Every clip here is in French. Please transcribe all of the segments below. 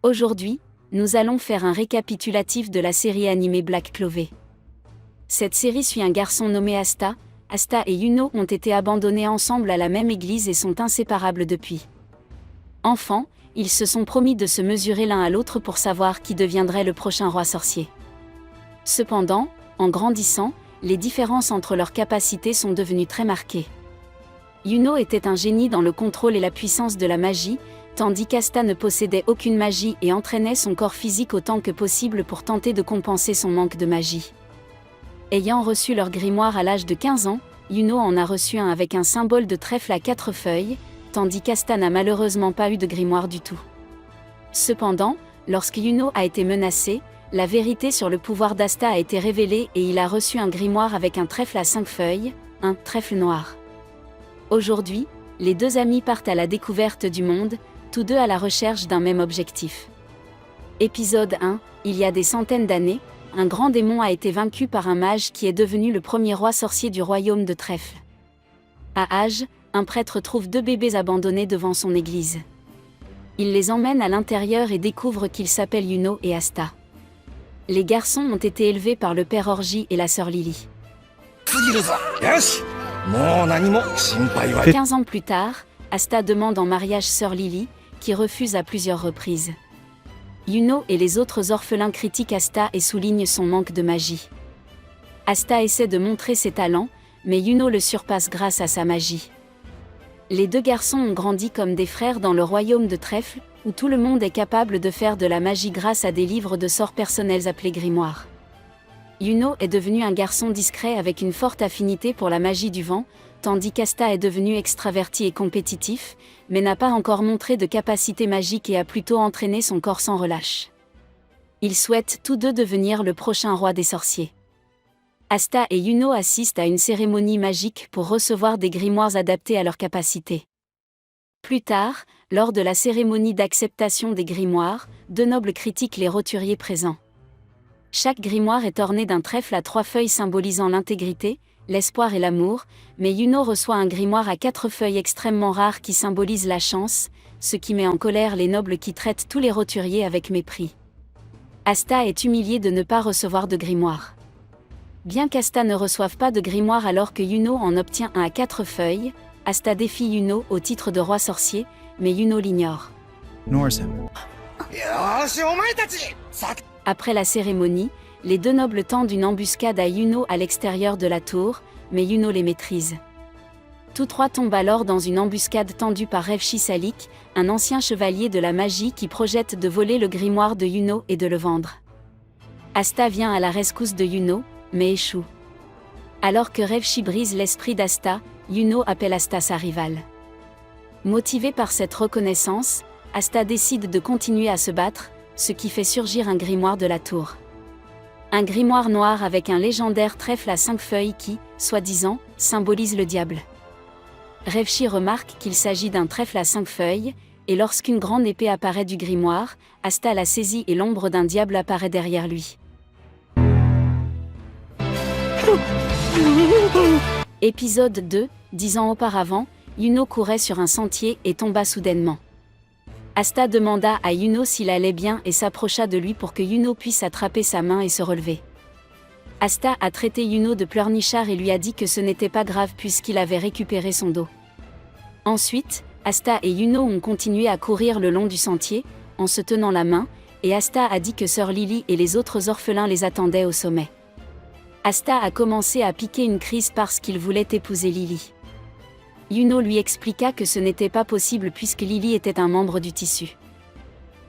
Aujourd'hui, nous allons faire un récapitulatif de la série animée Black Clover. Cette série suit un garçon nommé Asta. Asta et Yuno ont été abandonnés ensemble à la même église et sont inséparables depuis. Enfants, ils se sont promis de se mesurer l'un à l'autre pour savoir qui deviendrait le prochain roi sorcier. Cependant, en grandissant, les différences entre leurs capacités sont devenues très marquées. Yuno était un génie dans le contrôle et la puissance de la magie, tandis qu'Asta ne possédait aucune magie et entraînait son corps physique autant que possible pour tenter de compenser son manque de magie. Ayant reçu leur grimoire à l'âge de 15 ans, Yuno en a reçu un avec un symbole de trèfle à 4 feuilles, tandis qu'Asta n'a malheureusement pas eu de grimoire du tout. Cependant, lorsque Yuno a été menacé, la vérité sur le pouvoir d'Asta a été révélée et il a reçu un grimoire avec un trèfle à 5 feuilles, un trèfle noir. Aujourd'hui, les deux amis partent à la découverte du monde, tous deux à la recherche d'un même objectif. Épisode 1, il y a des centaines d'années, un grand démon a été vaincu par un mage qui est devenu le premier roi sorcier du royaume de Trèfle. À Age, un prêtre trouve 2 bébés abandonnés devant son église. Il les emmène à l'intérieur et découvre qu'ils s'appellent Yuno et Asta. Les garçons ont été élevés par le père Orji et la sœur Lily. 15 ans plus tard, Asta demande en mariage sœur Lily, qui refuse à plusieurs reprises. Yuno et les autres orphelins critiquent Asta et soulignent son manque de magie. Asta essaie de montrer ses talents, mais Yuno le surpasse grâce à sa magie. Les deux garçons ont grandi comme des frères dans le royaume de Trèfle, où tout le monde est capable de faire de la magie grâce à des livres de sorts personnels appelés grimoires. Yuno est devenu un garçon discret avec une forte affinité pour la magie du vent, tandis qu'Asta est devenu extraverti et compétitif, mais n'a pas encore montré de capacité magique et a plutôt entraîné son corps sans relâche. Ils souhaitent tous deux devenir le prochain roi des sorciers. Asta et Yuno assistent à une cérémonie magique pour recevoir des grimoires adaptés à leurs capacités. Plus tard, lors de la cérémonie d'acceptation des grimoires, 2 nobles critiquent les roturiers présents. Chaque grimoire est orné d'un trèfle à 3 feuilles symbolisant l'intégrité, l'espoir et l'amour, mais Yuno reçoit un grimoire à 4 feuilles extrêmement rare qui symbolise la chance, ce qui met en colère les nobles qui traitent tous les roturiers avec mépris. Asta est humilié de ne pas recevoir de grimoire. Bien qu'Asta ne reçoive pas de grimoire alors que Yuno en obtient un à 4 feuilles, Asta défie Yuno au titre de roi sorcier, mais Yuno l'ignore. Après la cérémonie, les 2 nobles tendent une embuscade à Yuno à l'extérieur de la tour, mais Yuno les maîtrise. Tous 3 tombent alors dans une embuscade tendue par Revchi Salik, un ancien chevalier de la magie qui projette de voler le grimoire de Yuno et de le vendre. Asta vient à la rescousse de Yuno, mais échoue. Alors que Revchi brise l'esprit d'Asta, Yuno appelle Asta sa rivale. Motivé par cette reconnaissance, Asta décide de continuer à se battre, ce qui fait surgir un grimoire de la tour. Un grimoire noir avec un légendaire trèfle à 5 feuilles qui, soi-disant, symbolise le diable. Revchi remarque qu'il s'agit d'un trèfle à 5 feuilles, et lorsqu'une grande épée apparaît du grimoire, Asta la saisit et l'ombre d'un diable apparaît derrière lui. Épisode 2, 10 ans auparavant, Yuno courait sur un sentier et tomba soudainement. Asta demanda à Yuno s'il allait bien et s'approcha de lui pour que Yuno puisse attraper sa main et se relever. Asta a traité Yuno de pleurnichard et lui a dit que ce n'était pas grave puisqu'il avait récupéré son dos. Ensuite, Asta et Yuno ont continué à courir le long du sentier, en se tenant la main, et Asta a dit que sœur Lily et les autres orphelins les attendaient au sommet. Asta a commencé à piquer une crise parce qu'il voulait épouser Lily. Yuno lui expliqua que ce n'était pas possible puisque Lily était un membre du tissu.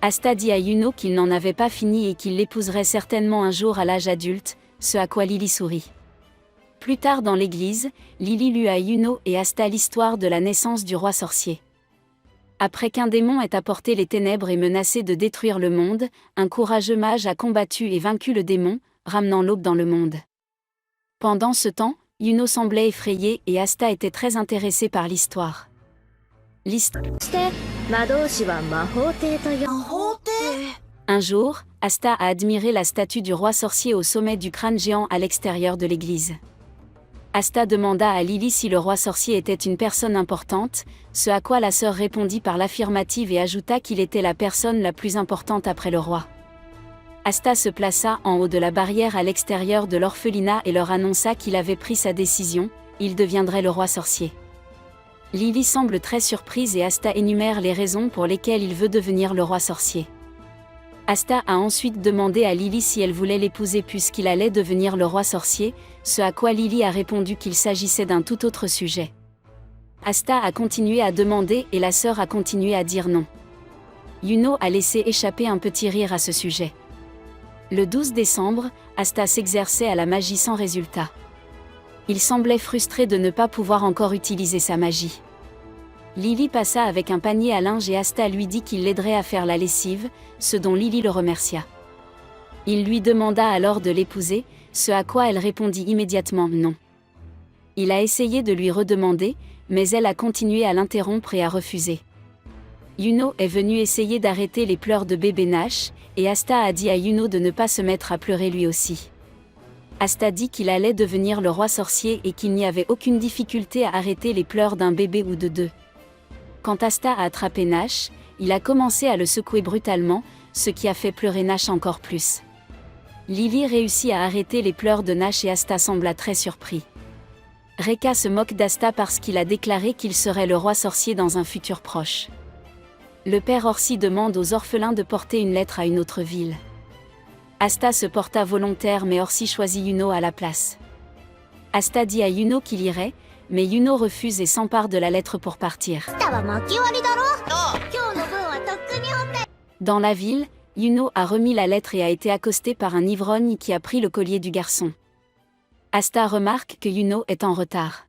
Asta dit à Yuno qu'il n'en avait pas fini et qu'il l'épouserait certainement un jour à l'âge adulte, ce à quoi Lily sourit. Plus tard dans l'église, Lily lut à Yuno et Asta l'histoire de la naissance du roi sorcier. Après qu'un démon ait apporté les ténèbres et menacé de détruire le monde, un courageux mage a combattu et vaincu le démon, ramenant l'aube dans le monde. Pendant ce temps, Yuno semblait effrayé et Asta était très intéressée par l'histoire. Un jour, Asta a admiré la statue du roi sorcier au sommet du crâne géant à l'extérieur de l'église. Asta demanda à Lily si le roi sorcier était une personne importante, ce à quoi la sœur répondit par l'affirmative et ajouta qu'il était la personne la plus importante après le roi. Asta se plaça en haut de la barrière à l'extérieur de l'orphelinat et leur annonça qu'il avait pris sa décision, il deviendrait le roi sorcier. Lily semble très surprise et Asta énumère les raisons pour lesquelles il veut devenir le roi sorcier. Asta a ensuite demandé à Lily si elle voulait l'épouser puisqu'il allait devenir le roi sorcier, ce à quoi Lily a répondu qu'il s'agissait d'un tout autre sujet. Asta a continué à demander et la sœur a continué à dire non. Yuno a laissé échapper un petit rire à ce sujet. Le 12 décembre, Asta s'exerçait à la magie sans résultat. Il semblait frustré de ne pas pouvoir encore utiliser sa magie. Lily passa avec un panier à linge et Asta lui dit qu'il l'aiderait à faire la lessive, ce dont Lily le remercia. Il lui demanda alors de l'épouser, ce à quoi elle répondit immédiatement non. Il a essayé de lui redemander, mais elle a continué à l'interrompre et à refuser. Yuno est venu essayer d'arrêter les pleurs de bébé Nash, et Asta a dit à Yuno de ne pas se mettre à pleurer lui aussi. Asta dit qu'il allait devenir le roi sorcier et qu'il n'y avait aucune difficulté à arrêter les pleurs d'un bébé ou de deux. Quand Asta a attrapé Nash, il a commencé à le secouer brutalement, ce qui a fait pleurer Nash encore plus. Lily réussit à arrêter les pleurs de Nash et Asta sembla très surpris. Reka se moque d'Asta parce qu'il a déclaré qu'il serait le roi sorcier dans un futur proche. Le père Orsi demande aux orphelins de porter une lettre à une autre ville. Asta se porta volontaire mais Orsi choisit Yuno à la place. Asta dit à Yuno qu'il irait, mais Yuno refuse et s'empare de la lettre pour partir. Dans la ville, Yuno a remis la lettre et a été accosté par un ivrogne qui a pris le collier du garçon. Asta remarque que Yuno est en retard.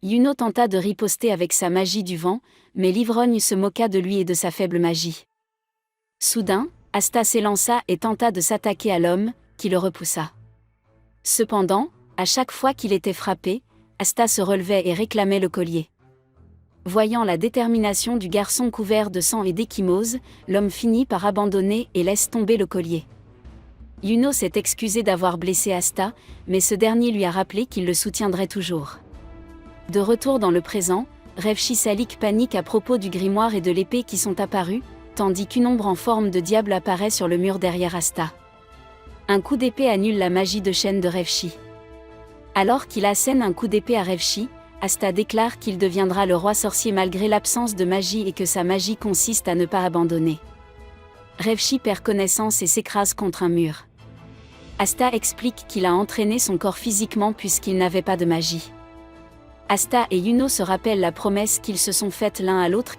Yuno tenta de riposter avec sa magie du vent, mais l'ivrogne se moqua de lui et de sa faible magie. Soudain, Asta s'élança et tenta de s'attaquer à l'homme, qui le repoussa. Cependant, à chaque fois qu'il était frappé, Asta se relevait et réclamait le collier. Voyant la détermination du garçon couvert de sang et d'échymose, l'homme finit par abandonner et laisse tomber le collier. Yuno s'est excusé d'avoir blessé Asta, mais ce dernier lui a rappelé qu'il le soutiendrait toujours. De retour dans le présent, Revchi Salik panique à propos du grimoire et de l'épée qui sont apparus, tandis qu'une ombre en forme de diable apparaît sur le mur derrière Asta. Un coup d'épée annule la magie de chaîne de Revchi. Alors qu'il assène un coup d'épée à Revchi, Asta déclare qu'il deviendra le roi sorcier malgré l'absence de magie et que sa magie consiste à ne pas abandonner. Revchi perd connaissance et s'écrase contre un mur. Asta explique qu'il a entraîné son corps physiquement puisqu'il n'avait pas de magie. Asta et Yuno se rappellent la promesse qu'ils se sont faite l'un à l'autre.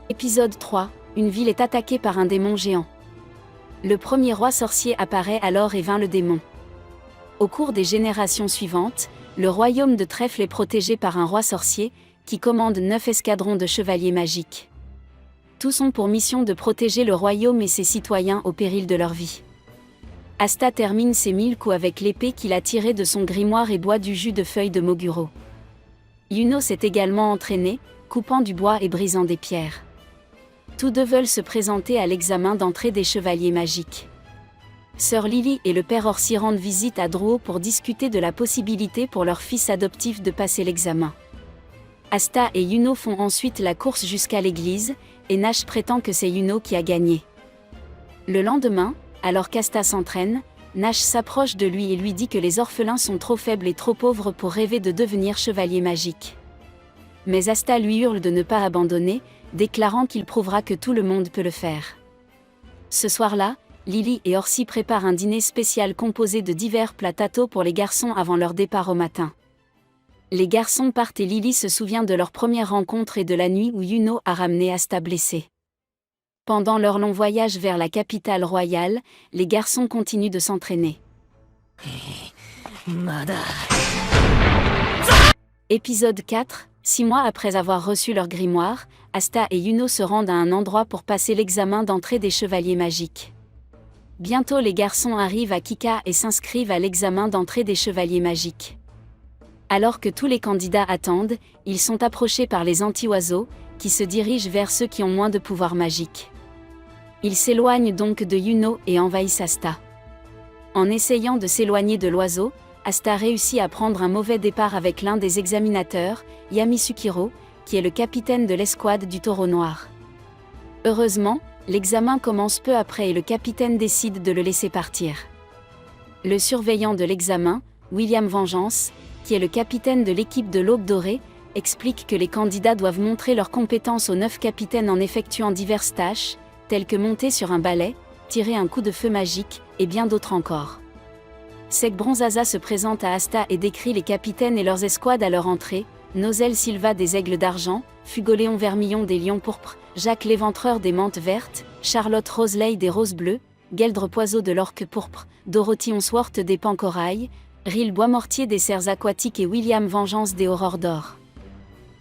Épisode 3, une ville est attaquée par un démon géant. Le premier roi sorcier apparaît alors et vainc le démon. Au cours des générations suivantes, le royaume de Trèfle est protégé par un roi sorcier, qui commande 9 escadrons de chevaliers magiques. Tous ont pour mission de protéger le royaume et ses citoyens au péril de leur vie. Asta termine ses 1000 coups avec l'épée qu'il a tirée de son grimoire et boit du jus de feuilles de Moguro. Yuno s'est également entraîné, coupant du bois et brisant des pierres. Tous deux veulent se présenter à l'examen d'entrée des chevaliers magiques. Sœur Lily et le père Orsi rendent visite à Druo pour discuter de la possibilité pour leur fils adoptif de passer l'examen. Asta et Yuno font ensuite la course jusqu'à l'église, et Nash prétend que c'est Yuno qui a gagné. Le lendemain, alors qu'Asta s'entraîne, Nash s'approche de lui et lui dit que les orphelins sont trop faibles et trop pauvres pour rêver de devenir chevalier magique. Mais Asta lui hurle de ne pas abandonner, déclarant qu'il prouvera que tout le monde peut le faire. Ce soir-là, Lily et Orsi préparent un dîner spécial composé de divers plats tato pour les garçons avant leur départ au matin. Les garçons partent et Lily se souvient de leur première rencontre et de la nuit où Yuno a ramené Asta blessée. Pendant leur long voyage vers la capitale royale, les garçons continuent de s'entraîner. Épisode 4, 6 mois après avoir reçu leur grimoire, Asta et Yuno se rendent à un endroit pour passer l'examen d'entrée des chevaliers magiques. Bientôt les garçons arrivent à Kika et s'inscrivent à l'examen d'entrée des chevaliers magiques. Alors que tous les candidats attendent, ils sont approchés par les anti-oiseaux, qui se dirigent vers ceux qui ont moins de pouvoir magique. Ils s'éloignent donc de Yuno et envahissent Asta. En essayant de s'éloigner de l'oiseau, Asta réussit à prendre un mauvais départ avec l'un des examinateurs, Yamisukiro, qui est le capitaine de l'escouade du Taureau Noir. Heureusement, l'examen commence peu après et le capitaine décide de le laisser partir. Le surveillant de l'examen, William Vengeance, qui est le capitaine de l'équipe de l'Aube Dorée, explique que les candidats doivent montrer leurs compétences aux 9 capitaines en effectuant diverses tâches, telles que monter sur un balai, tirer un coup de feu magique, et bien d'autres encore. Sek Bronzaza se présente à Asta et décrit les capitaines et leurs escouades à leur entrée: Nozel Silva des Aigles d'Argent, Fugoléon Vermillon des Lions Pourpres, Jacques l'Éventreur des Mantes Vertes, Charlotte Roseley des Roses Bleues, Geldre Poiseau de l'Orque Pourpre, Dorothy Onsworth des Pans Corail, Ril Boismortier des Cerfs Aquatiques et William Vengeance des Aurores d'Or.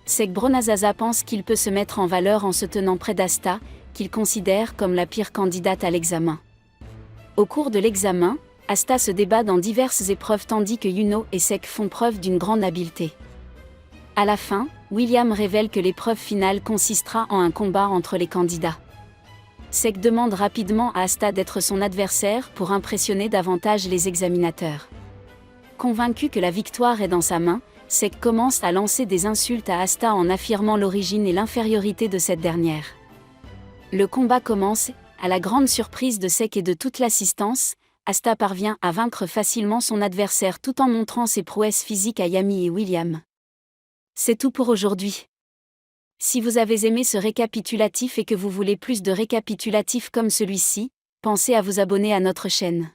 Sek Bronazaza pense qu'il peut se mettre en valeur en se tenant près d'Asta, qu'il considère comme la pire candidate à l'examen. Au cours de l'examen, Asta se débat dans diverses épreuves tandis que Yuno et Sek font preuve d'une grande habileté. À la fin, William révèle que l'épreuve finale consistera en un combat entre les candidats. Sek demande rapidement à Asta d'être son adversaire pour impressionner davantage les examinateurs. Convaincu que la victoire est dans sa main, Sek commence à lancer des insultes à Asta en affirmant l'origine et l'infériorité de cette dernière. Le combat commence, à la grande surprise de Sek et de toute l'assistance, Asta parvient à vaincre facilement son adversaire tout en montrant ses prouesses physiques à Yami et William. C'est tout pour aujourd'hui. Si vous avez aimé ce récapitulatif et que vous voulez plus de récapitulatifs comme celui-ci, pensez à vous abonner à notre chaîne.